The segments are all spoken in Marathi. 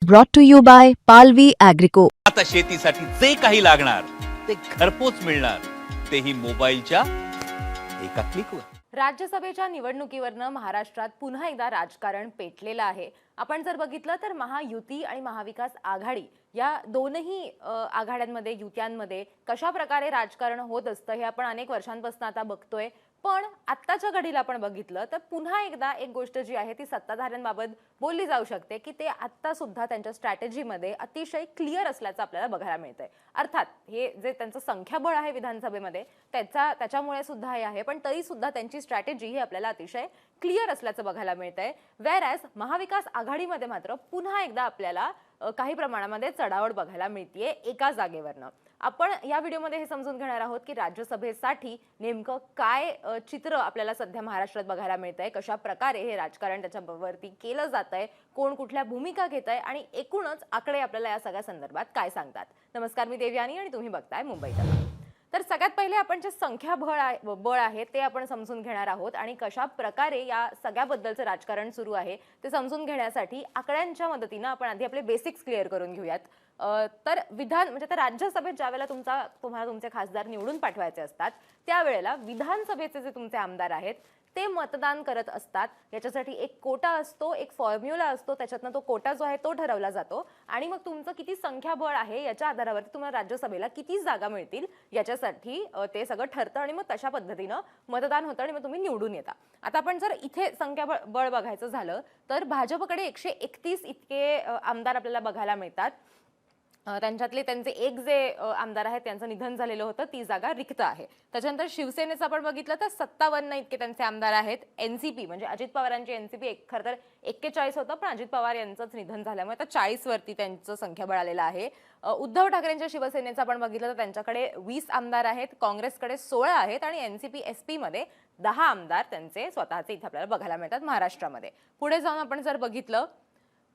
brought to you by Palvi Agrico. आता शेतीसाठी जे काही लागणार ते घरपोच मिळणार, तेही मोबाईलच्या एका क्लिकवर. राज्यसभेच्या निवडणुकीवरनं महाराष्ट्रात पुन्हा एकदा राजकारण पेटलेलं आहे. आपण जर बघितलं तर महायुती आणि महाविकास आघाडी या दोनही आघाड्यांमध्ये युत्यांमध्ये कशा प्रकारे राजकारण होत असतं हे आपण अनेक वर्षांपासून आता बघतोय. पण आत्ताच्या घडीला आपण बघितलं तर पुन्हा एकदा एक गोष्ट जी आहे ती सत्ताधाऱ्यांबाबत बोलली जाऊ शकते की ते आत्ता सुद्धा त्यांच्या स्ट्रॅटेजीमध्ये अतिशय क्लिअर असल्याचं आपल्याला बघायला मिळतंय. अर्थात हे जे त्यांचं संख्याबळ आहे विधानसभेमध्ये त्याच्यामुळे सुद्धा हे आहे, पण तरी सुद्धा त्यांची स्ट्रॅटेजी ही आपल्याला अतिशय क्लिअर असल्याचं बघायला मिळतंय. व्हेअरॅज महाविकास आघाडीमध्ये मात्र पुन्हा एकदा आपल्याला काही प्रमाणामध्ये चढाओढ बघायला मिळतेय एका जागेवरनं. आपण या व्हिडिओमध्ये हे समजून घेणार आहोत की राज्यसभेसाठी नेमकं काय चित्र आपल्याला सध्या महाराष्ट्रात बघायला मिळतंय, कशा प्रकारे हे राजकारण त्याच्यावरती केलं जातंय, कोण कुठल्या भूमिका घेतंय आणि एकूणच आकडे आपल्याला या सगळ्या संदर्भात काय सांगतात. नमस्कार, मी देवयानी आणि तुम्ही बघताय मुंबई तक. तर सगळ्यात पहिले आपण जे संख्याबळ आहे ते आपण समजून घेणार आहोत आणि कशा प्रकारे या सगळ्याबद्दलचं राजकारण सुरू आहे ते समजून घेण्यासाठी आकड्यांच्या मदतीनं आपण आधी आपले बेसिक्स क्लिअर करून घेऊयात. तर विधान म्हणजे तर राज्यसभेत ज्यावेळेला तुम्हाला तुमचे खासदार निवडून पाठवायचे असतात त्यावेळेला विधानसभेचे जे तुमचे आमदार आहेत ते मतदान करत असतात. याच्यासाठी एक कोटा असतो, एक फॉर्म्युला असतो, त्याच्यातनं तो कोटा जो आहे तो ठरवला जातो आणि मग तुमचं किती संख्याबळ आहे याच्या आधारावरती तुम्हाला राज्यसभेला किती जागा मिळतील याच्यासाठी ते सगळं ठरतं आणि मग तशा पद्धतीनं मतदान होतं आणि मग तुम्ही निवडून येता. आता आपण जर इथे संख्याबळ बघायचं झालं तर भाजपकडे 131 इतके आमदार आपल्याला बघायला मिळतात. त्यांच्यातले त्यांचे एक जे आमदार आहेत त्यांचं निधन झालेलं होतं, ती जागा रिक्त आहे. त्याच्यानंतर शिवसेनेचं आपण बघितलं तर 57 इतके त्यांचे आमदार आहेत. एनसीपी म्हणजे अजित पवारांची एनसीपी खरं तर 41 होतं, पण अजित पवार यांचंच निधन झाल्यामुळे आता 40 वरती त्यांचं संख्याबळ आलेलं आहे. उद्धव ठाकरेंच्या शिवसेनेचं आपण बघितलं तर त्यांच्याकडे 20 आमदार आहेत, काँग्रेसकडे 16 आहेत आणि एनसीपी एसपी मध्ये 10 आमदार त्यांचे स्वतःचे इथे आपल्याला बघायला मिळतात महाराष्ट्रामध्ये. पुढे जाऊन आपण जर बघितलं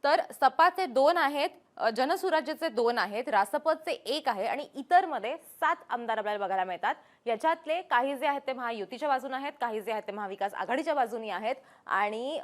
तर सपाचे 2 आहेत, जनसुराज्यचे 2 आहेत, रासपचे 1 आहे आणि इतर मध्ये 7 आमदार आपल्याला बघायला मिळतात. याच्यातले काही जे आहेत ते महायुतीच्या बाजूने आहेत, काही जे आहेत ते महाविकास आघाडीच्या बाजूने आहेत आणि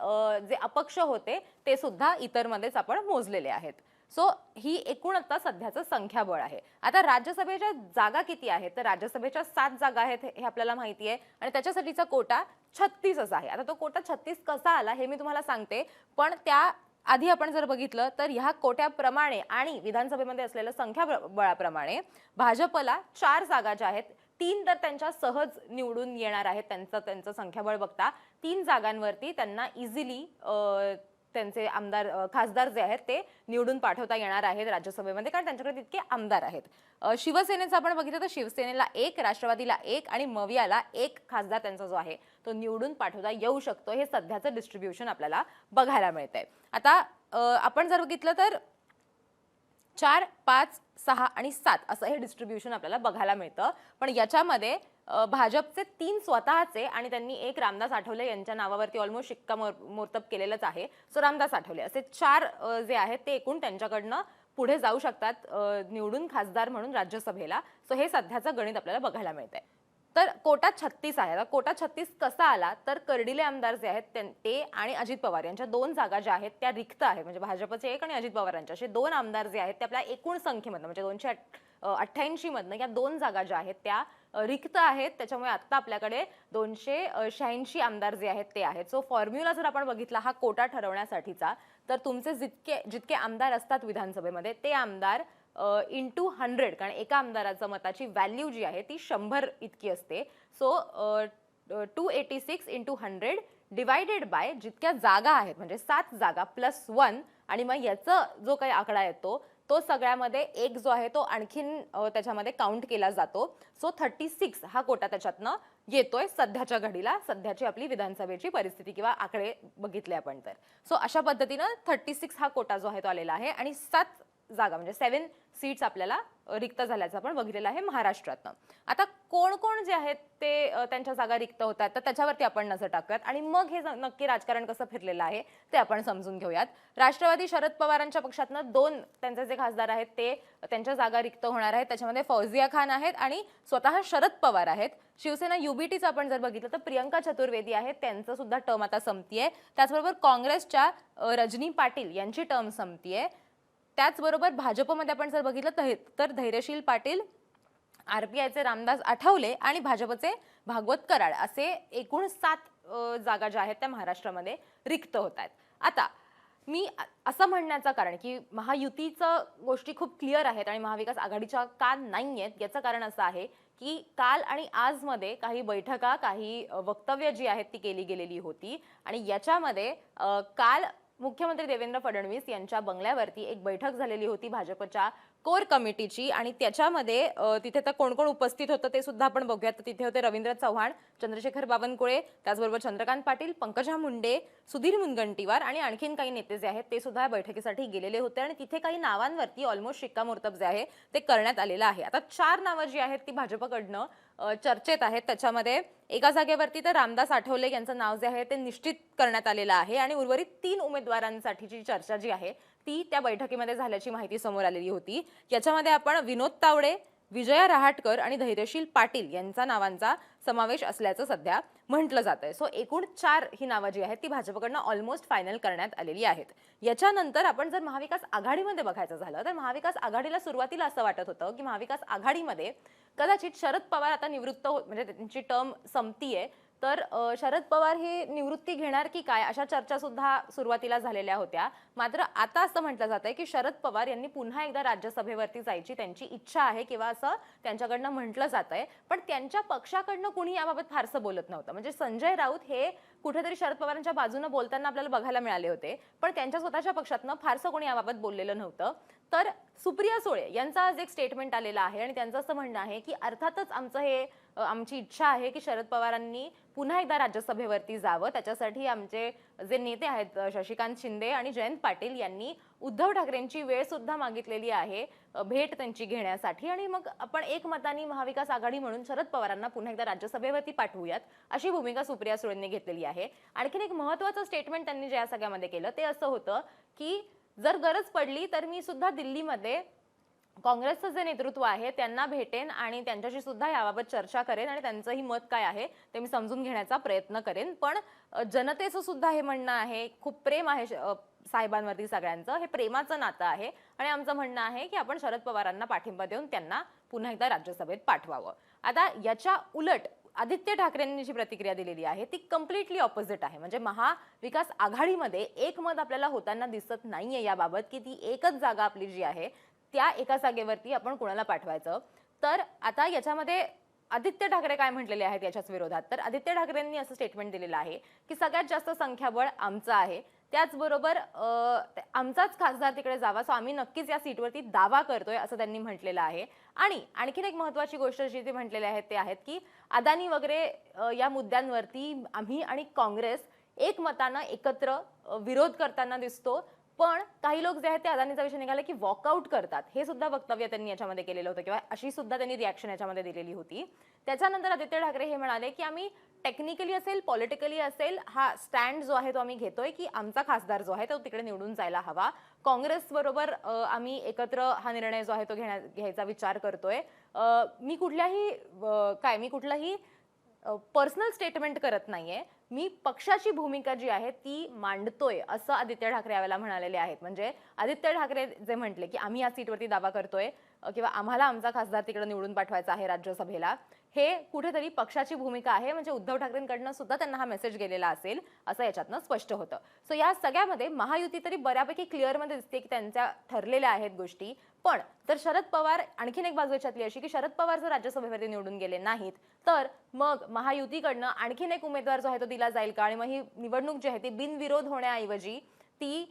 जे अपक्ष होते ते सुद्धा इतर मध्येच आपण मोजलेले आहेत. सो ही एकूण आता सध्याचं संख्याबळ आहे. आता राज्यसभेच्या जागा किती आहेत तर राज्यसभेच्या 7 जागा आहेत हे आपल्याला माहिती आहे आणि त्याच्यासाठीचा कोटा 36 असा आहे. आता तो कोटा 36 कसा आला हे मी तुम्हाला सांगते, पण त्या आधी आपण जर बघितलं तर ह्या कोट्याप्रमाणे आणि विधानसभेमध्ये असलेल्या संख्याबळाप्रमाणे भाजपला 4 जागा ज्या आहेत 3 तर त्यांच्या सहज निवडून येणार आहेत. त्यांचं संख्याबळ बघता 3 जागांवरती त्यांना इझिली त्यांचे खासदार जे आहेत ते निवडून पाठवता येणार आहेत राज्यसभेमध्ये, कारण त्यांच्याकडे तितके आमदार आहेत. शिवसेनेचं आपण बघितलं तर शिवसेनेला 1, राष्ट्रवादीला 1 आणि मवियाला 1 खासदार त्यांचा जो आहे तो निवडून पाठवता येऊ शकतो. हे सध्याचं डिस्ट्रीब्युशन आपल्याला बघायला मिळतंय. आता आपण जर बघितलं तर 4, 5, 6 आणि 7 असं हे डिस्ट्रीब्युशन आपल्याला बघायला मिळतं. पण याच्यामध्ये भाजपचे 3 स्वतःचे आणि त्यांनी 1 रामदास आठवले यांच्या नावावरती ऑलमोस्ट शिक्कामोर्तब केलेलंच आहे. सो रामदास आठवले असे 4 जे आहेत ते एकूण त्यांच्याकडनं पुढे जाऊ शकतात निवडून खासदार म्हणून राज्यसभेला. सो हे सध्याचं गणित आपल्याला बघायला मिळतंय. तर कोटा 36 आहे. आता कोटा 36 कसा आला तर कर्डिले आमदार जे आहेत ते आणि अजित पवार यांच्या 2 जागा ज्या आहेत त्या रिक्त आहेत. म्हणजे भाजपचे 1 आणि अजित पवारांचे असे 2 आमदार जे आहेत ते आपल्या एकूण संख्येमधनं म्हणजे 288 मधनं या 2 जागा ज्या आहेत त्या रिक्त आहेत. त्याच्यामुळे आता आपल्याकडे 286 आमदार जे आहेत ते आहेत. सो फॉर्म्युला जर आपण बघितला हा कोटा ठरवण्यासाठीचा तर तुमचे जितके आमदार असतात विधानसभेमध्ये ते आमदार इंटू 100, कारण एका आमदाराचं मताची व्हॅल्यू जी आहे ती 100 इतकी असते. सो 286 इंटू 100 डिवायडेड बाय जितक्या जागा आहेत म्हणजे 7 जागा प्लस 1 आणि मग याचा जो काही आकडा येतो तो सगळ्यामध्ये 1 जो आहे तो आणखीन त्याच्यामध्ये काउंट केला जातो. सो 36 हा कोटा त्याच्यातनं येतोय सध्याच्या घडीला, सध्याची आपली विधानसभेची परिस्थिती किंवा आकडे बघितले आपण तर. सो अशा पद्धतीनं 36 हा कोटा जो आहे तो आलेला आहे आणि 7 जागा म्हणजे 7 सीट्स आपल्याला रिक्त झाल्याचं आपण बघितलेलं आहे महाराष्ट्रातनं. आता कोण कोण जे आहेत ते त्यांच्या जागा रिक्त होतात तर त्याच्यावरती आपण नजर टाकूयात आणि मग हे नक्की राजकारण कसं फिरलेलं आहे ते आपण समजून घेऊयात. राष्ट्रवादी शरद पवारांच्या पक्षातनं 2 त्यांचे जे खासदार आहेत ते त्यांच्या जागा रिक्त होणार आहेत. त्याच्यामध्ये फौजिया खान आहेत आणि स्वतः शरद पवार आहेत. शिवसेना युबीटीचं आपण जर बघितलं तर प्रियंका चतुर्वेदी आहेत, त्यांचं सुद्धा टर्म आता संपतीये. त्याचबरोबर काँग्रेसच्या रजनी पाटील यांची टर्म संपतीये. त्याचबरोबर भाजपमध्ये आपण जर बघितलं तर धैर्यशील पाटील, आरपीआयचे रामदास आठवले आणि भाजपचे भागवत कराड असे एकूण 7 जागा ज्या आहेत त्या महाराष्ट्रामध्ये रिक्त होत आहेत. आता मी असं म्हणण्याचं कारण की महायुतीचं गोष्टी खूप क्लिअर आहेत आणि महाविकास आघाडीच्या का नाही आहेत याचं कारण असं आहे की काल आणि आज मध्ये काही बैठका, काही वक्तव्य जी आहेत ती केली गेलेली होती आणि याच्यामध्ये काल मुख्यमंत्री देवेंद्र फडणवीस यांच्या बंगल्यावरती एक बैठक झालेली होती भाजपच्या कोर कमिटीची आणि त्याच्यामध्ये तिथे तर कोण कोण उपस्थित होतं ते सुद्धा आपण बघूयात. तर तिथे होते रवींद्र चव्हाण, चंद्रशेखर बावनकुळे, त्याचबरोबर चंद्रकांत पाटील, पंकजा मुंडे, सुधीर मुनगंटीवार आणि आणखीन काही नेते जे आहेत ते सुद्धा या बैठकीसाठी गेलेले होते आणि तिथे काही नावांवरती ऑलमोस्ट शिक्कामोर्तब जे आहे ते करण्यात आलेलं आहे. आता 4 नावं जी आहेत ती भाजपकडनं चर्चेत आहेत. त्याच्यामध्ये एका जागेवरती तर रामदास आठवले यांचं नाव जे आहे ते निश्चित करण्यात आलेलं आहे आणि उर्वरित 3 उमेदवारांसाठीची चर्चा जी आहे ती त्या बैठकीमध्ये झाल्याची माहिती समोर आलेली होती. याच्यामध्ये आपण विनोद तावडे, विजया रहाटकर आणि धैर्यशील पाटील यांचा नावांचा समावेश असल्याचं सध्या म्हटलं जात आहे. सो एकूण 4 ही नावं जी आहेत ती भाजपकडनं ऑलमोस्ट फायनल करण्यात आलेली आहेत. याच्यानंतर आपण जर महाविकास आघाडीमध्ये बघायचं झालं तर महाविकास आघाडीला सुरुवातीला असं वाटत होतं की महाविकास आघाडीमध्ये कदाचित शरद पवार आता निवृत्त म्हणजे त्यांची टर्म संपतीये तर शरद पवार हे निवृत्ती घेणार की काय अशा चर्चा सुद्धा सुरुवातीला झालेल्या होत्या. मात्र आता असं म्हटलं जात आहे की शरद पवार यांनी पुन्हा एकदा राज्यसभेवरती जायची त्यांची इच्छा आहे किंवा असं त्यांच्याकडनं म्हटलं जात आहे. पण त्यांच्या पक्षाकडनं कुणी याबाबत फारसं बोलत नव्हतं. म्हणजे संजय राऊत हे कुठेतरी शरद पवारांच्या बाजूने बोलताना आपल्याला बघायला मिळाले होते पण त्यांच्या स्वतःच्या पक्षातनं फारसं कोणी याबाबत बोललेलं नव्हतं. तर सुप्रिया सुळे यांचा आज एक स्टेटमेंट आलेला आहे आणि त्यांचं असं म्हणणं आहे की अर्थातच आमची इच्छा आहे की शरद पवारांनी पुन्हा एकदा राज्यसभेवरती जावं. त्याच्यासाठी आमचे जे नेते आहेत शशिकांत शिंदे आणि जयंत पाटील यांनी उद्धव ठाकरेंची वेळ सुद्धा मागितलेली आहे भेट त्यांची घेण्यासाठी आणि मग आपण एकमताने महाविकास आघाडी म्हणून शरद पवारांना पुन्हा एकदा राज्यसभेवरती पाठवूयात अशी भूमिका सुप्रिया सुळेंनी घेतलेली आहे. आणखीन एक महत्त्वाचं स्टेटमेंट त्यांनी या सगळ्यामध्ये केलं ते असं होतं की जर गरज पडली तर मी सुद्धा दिल्लीमध्ये काँग्रेसचं जे नेतृत्व आहे त्यांना भेटेन आणि त्यांच्याशी सुद्धा याबाबत चर्चा करेन आणि त्यांचंही मत काय आहे ते मी समजून घेण्याचा प्रयत्न करेन. पण जनतेचं सुद्धा हे म्हणणं आहे, खूप प्रेम आहे साहेबांवरती सगळ्यांचं, हे प्रेमाचं नातं आहे आणि आमचं म्हणणं आहे की आपण शरद पवारांना पाठिंबा देऊन त्यांना पुन्हा एकदा राज्यसभेत पाठवावं. आता याच्या उलट आदित्य ठाकरेंनी जी प्रतिक्रिया दिलेली आहे ती कम्प्लिटली ऑपोजिट आहे. म्हणजे महाविकास आघाडीमध्ये एक मत आपल्याला होताना दिसत नाहीये याबाबत की ती एकच जागा आपली जी आहे त्या एका जागेवरती आपण कोणाला पाठवायचं. तर आता याच्यामध्ये आदित्य ठाकरे काय म्हटलेले आहेत याच्याच विरोधात तर आदित्य ठाकरेंनी असं स्टेटमेंट दिलेलं आहे की सगळ्यात जास्त संख्याबळ आमचं आहे, त्याचबरोबर आमचाच खासदार तिकडे जावा, सो आम्ही नक्कीच या सीटवरती दावा करतोय असं त्यांनी म्हटलेलं आहे. आणि आणखीन एक महत्त्वाची गोष्ट जी ते म्हटलेले आहेत ते आहेत की अदानी वगैरे या मुद्द्यांवरती आम्ही आणि काँग्रेस एकमतानं एकत्र विरोध करताना दिसतो. पण काही लोक जे आहेत ते अदानीचा विषय निघाला की वॉकआउट करतात हे सुद्धा वक्तव्य त्यांनी याच्यामध्ये केलेलं होतं किंवा अशी सुद्धा त्यांनी रिॲक्शन याच्यामध्ये दिलेली होती. त्याच्यानंतर आदित्य ठाकरे हे म्हणाले की आम्ही टेक्निकली असेल, पॉलिटिकली असेल, हा स्टँड जो आहे तो आम्ही घेतोय की आमचा खासदार जो आहे तो तिकडे निवडून जायला हवा. काँग्रेस बरोबर आम्ही एकत्र हा निर्णय जो आहे तो घ्यायचा विचार करतोय. मी कुठलाही पर्सनल स्टेटमेंट करत नाहीये, मी पक्षाची भूमिका जी आहे ती मांडतोय असं आदित्य ठाकरे यावेळेला म्हणालेले आहेत. म्हणजे आदित्य ठाकरे जे म्हटले की आम्ही या सीटवरती दावा करतोय किंवा आम्हाला आमचा खासदार तिकडे निवडून पाठवायचा आहे राज्यसभेला, हे कुठेतरी पक्षाची भूमिका आहे. म्हणजे उद्धव ठाकरेंकडनं सुद्धा त्यांना हा मेसेज गेलेला असेल असं याच्यातनं स्पष्ट होतं. सो या सगळ्यामध्ये महायुती तरी बऱ्यापैकी क्लिअरमध्ये दिसते की त्यांच्या ठरलेल्या आहेत गोष्टी. पण जर शरद पवार आणखीन एक बाजू याच्यातली अशी की शरद पवार जर राज्यसभेवरती निवडून गेले नाहीत तर मग महायुतीकडनं आणखीन एक उमेदवार जो आहे तो दिला जाईल का आणि मग ही निवडणूक जी आहे ती बिनविरोध होण्याऐवजी ती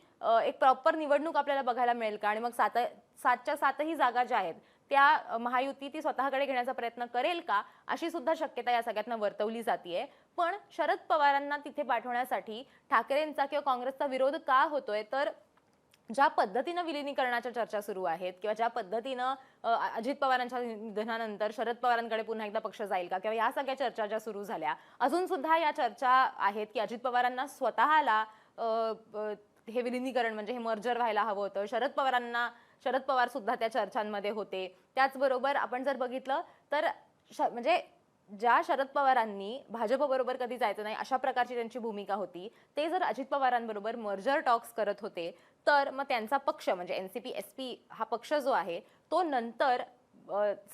एक प्रॉपर निवडणूक आपल्याला बघायला मिळेल का आणि मग 7च्या 7ही जागा ज्या आहेत त्या महायुती ती स्वतःकडे घेण्याचा प्रयत्न करेल का अशी सुद्धा शक्यता या सगळ्यातनं वर्तवली जातीये. पण शरद पवारांना तिथे पाठवण्यासाठी ठाकरेंचा किंवा काँग्रेसचा विरोध का होतोय तर ज्या पद्धतीनं विलिनीकरणाच्या चर्चा सुरू आहेत किंवा ज्या पद्धतीनं अजित पवारांच्या निधनानंतर शरद पवारांकडे पुन्हा एकदा पक्ष जाईल का किंवा या सगळ्या चर्चा ज्या सुरू झाल्या अजून सुद्धा या चर्चा आहेत की अजित पवारांना स्वतःला हे विलिनीकरण म्हणजे हे मर्जर व्हायला हवं होतं. शरद पवार सुद्धा त्या चर्चांमध्ये होते. त्याचबरोबर आपण जर बघितलं तर म्हणजे ज्या शरद पवारांनी भाजपबरोबर कधी जायचं नाही अशा प्रकारची त्यांची भूमिका होती, ते जर अजित पवारांबरोबर मर्जर टॉक्स करत होते तर मग त्यांचा पक्ष म्हणजे एनसीपी एसपी हा पक्ष जो आहे तो नंतर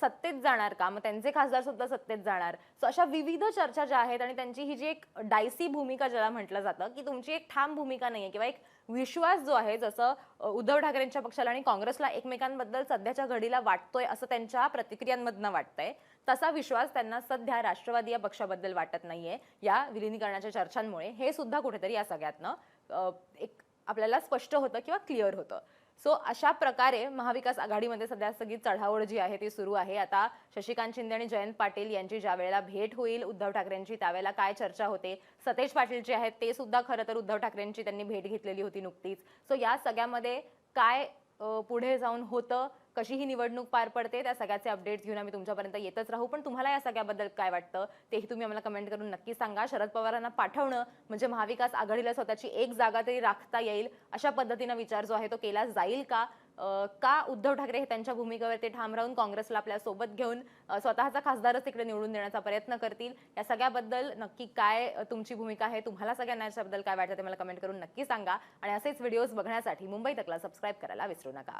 सत्तेत जाणार का, मग त्यांचे खासदार सुद्धा सत्तेत जाणार. सो अशा विविध चर्चा ज्या आहेत आणि त्यांची ही जी एक डायसी भूमिका ज्याला म्हटलं जातं की तुमची एक ठाम भूमिका नाहीये किंवा एक विश्वास जो आहे, जसं उद्धव ठाकरेंच्या पक्षाला आणि काँग्रेसला एकमेकांबद्दल सध्याच्या घडीला वाटतोय असं त्यांच्या प्रतिक्रियांमधनं वाटतंय, तसा विश्वास त्यांना सध्या राष्ट्रवादी या पक्षाबद्दल वाटत नाहीये या विलिनीकरणाच्या चर्चांमुळे. हे सुद्धा कुठेतरी या सगळ्यातनं एक आपल्याला स्पष्ट होतं किंवा क्लिअर होतं. सो अशा प्रकारे महाविकास आघाडीमध्ये सध्या सगळी चढाओढ जी आहे ती सुरू आहे. आता शशिकांत शिंदे आणि जयंत पाटील यांची ज्या वेळेला भेट होईल उद्धव ठाकरेंची, त्यावेळेला काय चर्चा होते. सतेज पाटील जे आहेत ते सुद्धा खरं तर उद्धव ठाकरेंची त्यांनी भेट घेतलेली होती नुकतीच. सो या सगळ्यामध्ये काय पुढे जाऊन होतं, कशी ही निवडणूक पार पडते, त्या सगळ्याचे अपडेट्स घेऊन आम्ही तुमच्यापर्यंत येतच राहू. पण तुम्हाला या सगळ्याबद्दल काय वाटतं तेही तुम्ही आम्हाला कमेंट करून नक्की सांगा. शरद पवारांना पाठवणं म्हणजे महाविकास आघाडीला स्वतःची एक जागा तरी राखता येईल अशा पद्धतीनं विचार जो आहे तो केला जाईल का? का उद्धव ठाकरे हे त्यांच्या भूमिकेवरती ठाम राहून काँग्रेसला आपल्या सोबत घेऊन स्वतःचा खासदारच तिकडे निवडून देण्याचा प्रयत्न करतील? या सगळ्याबद्दल नक्की काय तुमची भूमिका आहे, तुम्हाला सगळ्यांना याच्याबद्दल काय वाटतं ते मला कमेंट करून नक्की सांगा. आणि असेच व्हिडिओज बघण्यासाठी मुंबई तकला सबस्क्राईब करायला विसरू नका.